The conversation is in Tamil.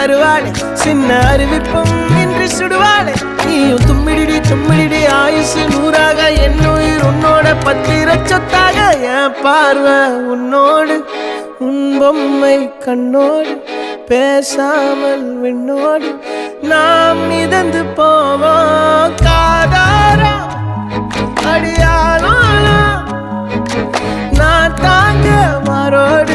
தருவாளே சின்ன அறிவிப்பும் இன்று சுடுவாளே நீயும் தும்மிடி தும்மிடி ஆயுசு நூறாக என் உயிர் உன்னோட பத்திர சொத்தாக என் பார்வை உன்னோடு உன் பொம்மை கண்ணோடு பேசாமல் விண்ணோடு நாம் மிதந்து போவோம் காதாரா அடியாளோ நான் தாங்க மாறோடு